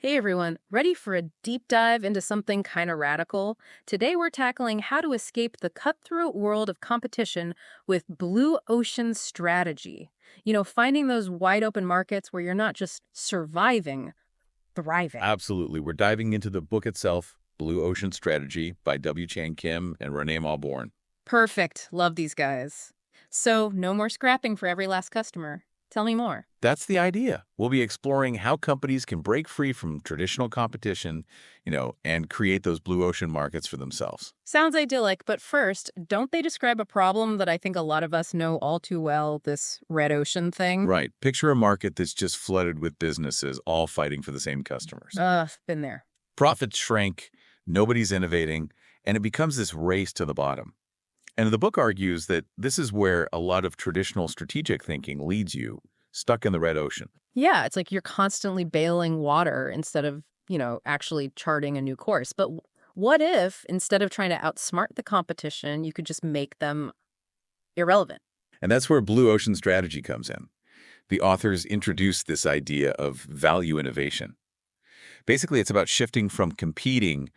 Hey everyone, ready for a deep dive into something kind of radical? Today we're tackling how to escape the cutthroat world of competition with blue ocean strategy. Finding those wide open markets where you're not just surviving, thriving. Absolutely. We're diving into the book itself, Blue Ocean Strategy by W. Chan Kim and Renée Mauborgne. Perfect. Love these guys. So, no more scrapping for every last customer. Tell me more. That's the idea. We'll be exploring how companies can break free from traditional competition, and create those blue ocean markets for themselves. Sounds idyllic, but first, don't they describe a problem that I think a lot of us know all too well, this red ocean thing? Right. Picture a market that's just flooded with businesses all fighting for the same customers. Been there. Profits shrink, nobody's innovating, and it becomes this race to the bottom. And the book argues that this is where a lot of traditional strategic thinking leads you, stuck in the red ocean. Yeah, it's like you're constantly bailing water instead of, actually charting a new course. But what if, instead of trying to outsmart the competition, you could just make them irrelevant? And that's where blue ocean strategy comes in. The authors introduce this idea of value innovation. Basically, it's about shifting from competing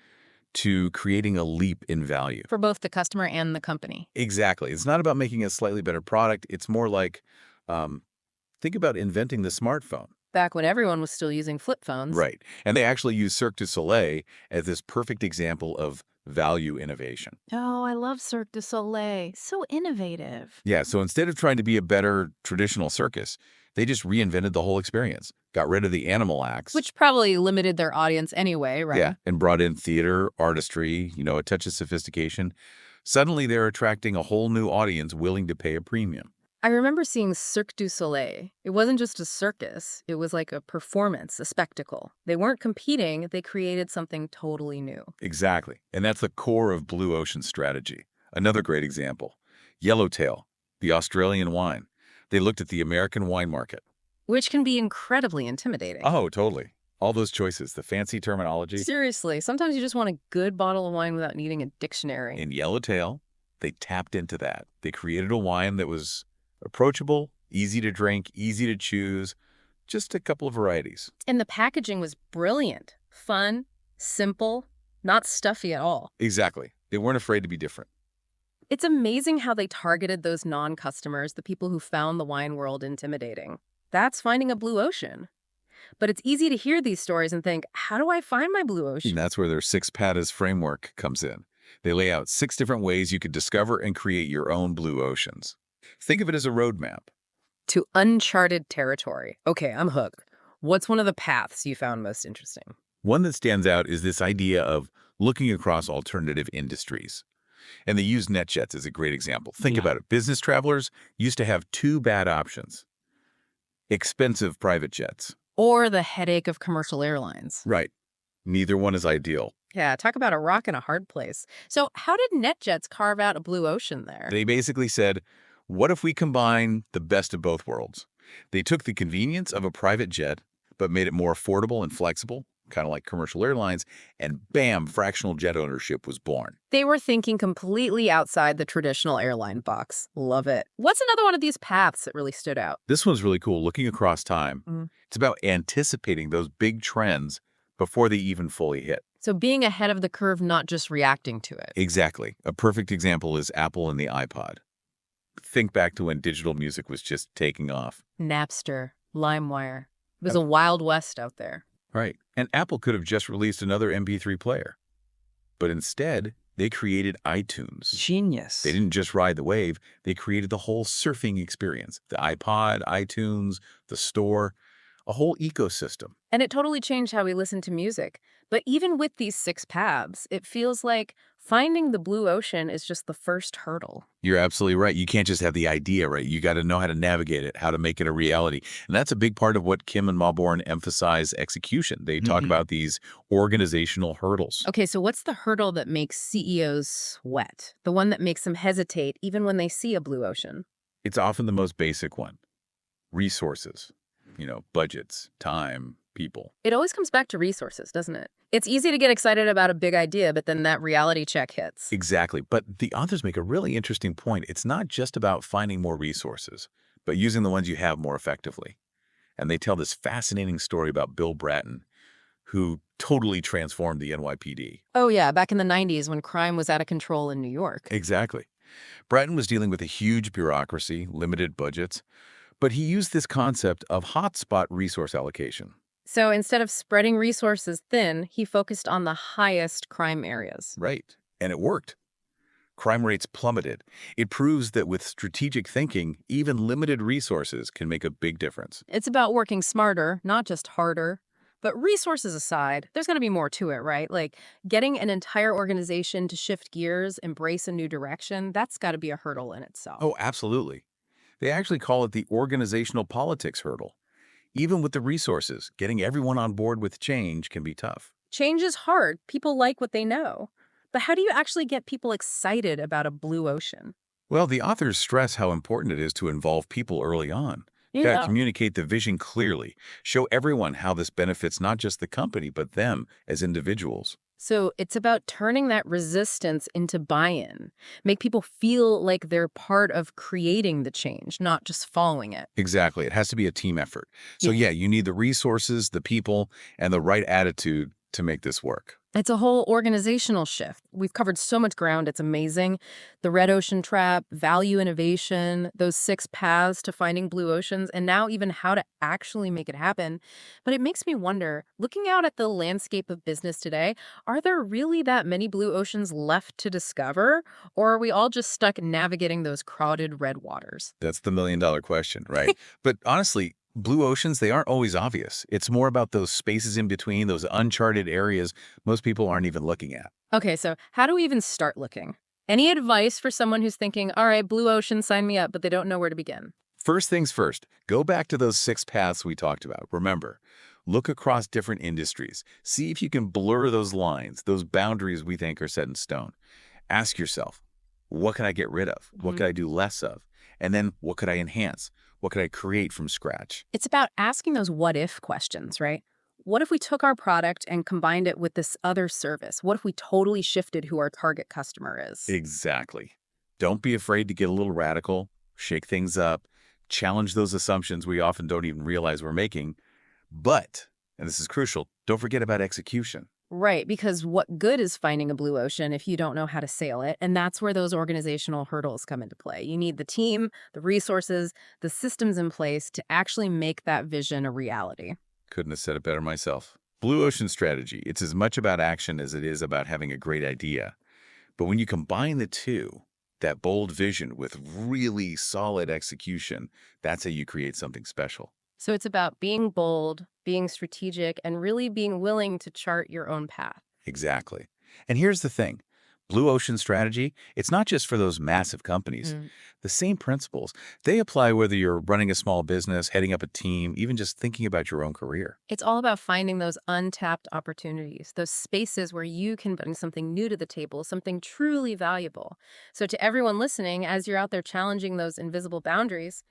to creating a leap in value. For both the customer and the company. Exactly. It's not about making a slightly better product. It's more like, think about inventing the smartphone. Back when everyone was still using flip phones. Right. And they actually use Cirque du Soleil as this perfect example of value innovation. Oh, I love Cirque du Soleil. So innovative. Yeah, so instead of trying to be a better traditional circus, they just reinvented the whole experience, got rid of the animal acts. Which probably limited their audience anyway, right? Yeah, and brought in theater, artistry, a touch of sophistication. Suddenly, they're attracting a whole new audience willing to pay a premium. I remember seeing Cirque du Soleil. It wasn't just a circus. It was like a performance, a spectacle. They weren't competing. They created something totally new. Exactly, and that's the core of blue ocean strategy. Another great example, Yellowtail, the Australian wine. They looked at the American wine market. Which can be incredibly intimidating. Oh, totally. All those choices, the fancy terminology. Seriously, sometimes you just want a good bottle of wine without needing a dictionary. In Yellowtail, they tapped into that. They created a wine that was approachable, easy to drink, easy to choose, just a couple of varieties. And the packaging was brilliant, fun, simple, not stuffy at all. Exactly. They weren't afraid to be different. It's amazing how they targeted those non-customers, the people who found the wine world intimidating. That's finding a blue ocean. But it's easy to hear these stories and think, how do I find my blue And ocean? that's where their six patas framework comes in. They lay out 6 different ways you could discover and create your own blue oceans. Think of it as a roadmap. To uncharted territory. Okay, I'm hooked. What's one of the paths you found most interesting? One that stands out is this idea of looking across alternative industries. And they use NetJets as a great example. Think about it. Business travelers used to have 2 bad options. Expensive private jets. Or the headache of commercial airlines. Right. Neither one is ideal. Yeah, talk about a rock and a hard place. So how did NetJets carve out a blue ocean there? They basically said, what if we combine the best of both worlds? They took the convenience of a private jet, but made it more affordable and flexible, kind of like commercial airlines, and bam, fractional jet ownership was born. They were thinking completely outside the traditional airline box. Love it. What's another one of these paths that really stood out? This one's really cool, looking across time. It's about anticipating those big trends before they even fully hit. So being ahead of the curve, not just reacting to it. Exactly. A perfect example is Apple and the iPod. Think back to when digital music was just taking off. Napster, LimeWire. It was a wild west out there. Right. And Apple could have just released another MP3 player. But instead, they created iTunes. Genius. They didn't just ride the wave, they created the whole surfing experience. The iPod, iTunes, the store, a whole ecosystem. And it totally changed how we listen to music. But even with these 6 paths, it feels like finding the blue ocean is just the first hurdle. You're absolutely right. You can't just have the idea, right? You got to know how to navigate it, how to make it a reality. And that's a big part of what Kim and Mauborgne emphasize execution. They talk about these organizational hurdles. Okay, so what's the hurdle that makes CEOs sweat? The one that makes them hesitate even when they see a blue ocean? It's often the most basic one. Resources, budgets, time, people. It always comes back to resources, doesn't it? It's easy to get excited about a big idea, but then that reality check hits. Exactly. But the authors make a really interesting point. It's not just about finding more resources, but using the ones you have more effectively. And they tell this fascinating story about Bill Bratton, who totally transformed the NYPD. Oh yeah, back in the 90s when crime was out of control in New York. Exactly. Bratton was dealing with a huge bureaucracy, limited budgets, but he used this concept of hotspot resource allocation. So instead of spreading resources thin, he focused on the highest crime areas. Right. And it worked. Crime rates plummeted. It proves that with strategic thinking, even limited resources can make a big difference. It's about working smarter, not just harder. But resources aside, there's going to be more to it, right? Like getting an entire organization to shift gears, embrace a new direction, that's got to be a hurdle in itself. Oh, absolutely. They actually call it the organizational politics hurdle. Even with the resources, getting everyone on board with change can be tough. Change is hard. People like what they know. But how do you actually get people excited about a blue ocean? Well, the authors stress how important it is to involve people early on. Got to Yeah. communicate the vision clearly, show everyone how this benefits not just the company, but them as individuals. So it's about turning that resistance into buy-in. Make people feel like they're part of creating the change, not just following it. Exactly. It has to be a team effort. So, Yeah. yeah, you need the resources, the people, and the right attitude to make this work. It's a whole organizational shift. We've covered so much ground, it's amazing. The red ocean trap, value innovation, those 6 paths to finding blue oceans, and now even how to actually make it happen. But it makes me wonder, looking out at the landscape of business today, are there really that many blue oceans left to discover? Or are we all just stuck navigating those crowded red waters? That's the million-dollar question, right? But honestly, blue oceans, they aren't always obvious. It's more about those spaces in between, those uncharted areas most people aren't even looking at. Okay, so how do we even start looking? Any advice for someone who's thinking, all right, blue ocean, sign me up, but they don't know where to begin? First things first, go back to those 6 paths we talked about. Remember, look across different industries. See if you can blur those lines, those boundaries we think are set in stone. Ask yourself, what can I get rid of? What could I do less of? And then what could I enhance? What could I create from scratch? It's about asking those what if questions, right? What if we took our product and combined it with this other service? What if we totally shifted who our target customer is? Exactly. Don't be afraid to get a little radical, shake things up, challenge those assumptions we often don't even realize we're making. But, and this is crucial, don't forget about execution. Right, because what good is finding a blue ocean if you don't know how to sail it? And that's where those organizational hurdles come into play. You need the team, the resources, the systems in place to actually make that vision a reality. Couldn't have said it better myself. Blue ocean strategy, it's as much about action as it is about having a great idea. But when you combine the two, that bold vision with really solid execution, that's how you create something special. So it's about being bold, being strategic, and really being willing to chart your own path. Exactly. And here's the thing. Blue ocean strategy, it's not just for those massive companies. Mm. The same principles, they apply whether you're running a small business, heading up a team, even just thinking about your own career. It's all about finding those untapped opportunities, those spaces where you can bring something new to the table, something truly valuable. So to everyone listening, as you're out there challenging those invisible boundaries,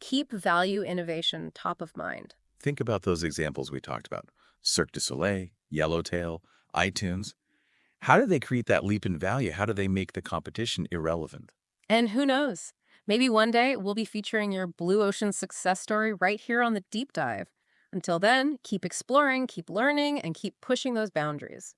keep value innovation top of mind. Think about those examples we talked about. Cirque du Soleil, Yellowtail, iTunes. How do they create that leap in value? How do they make the competition irrelevant? And who knows? Maybe one day we'll be featuring your Blue Ocean success story right here on the Deep Dive. Until then, keep exploring, keep learning, and keep pushing those boundaries.